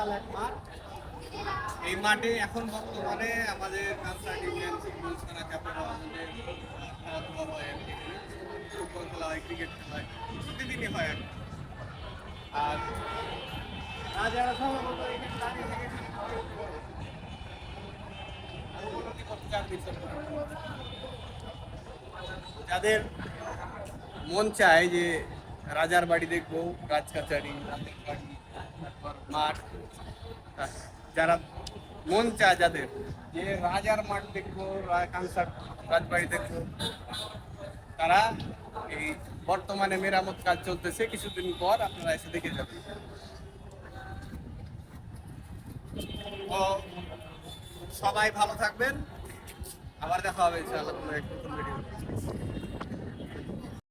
বিশাল এক মাঠ। এই মাঠে এখন বর্তমানে আমাদের কালচার ডিভিশন ফুটবল ছাড়া ক্যাপের আমাদের খেলাধুলা হয় আর কি। ফুটবল খেলা হয়, ক্রিকেট খেলা হয়, প্রতিদিনই হয় আর কি। আর রাজারা সম্ভবত এখানে দাঁড়িয়ে থেকে অনুমতি করতে চান বিচার করেন। যাদের মন চায় যে রাজার বাড়ি দেখবো, রাজকাচারি, রাতের বাড়ি, তারপর মাঠ, যারা মন চায় যাদের যে রাজার মাঠ দেখবো, কানসার রাজবাড়ি দেখবো, তারা এই বর্তমানে মেরামত কাজ চলতেছে, কিছুদিন পর আপনারা এসে দেখে যাবেন। তো সবাই ভালো থাকবেন, আবার দেখা হবে ইনশাআল্লাহ কোনো এক নতুন ভিডিও।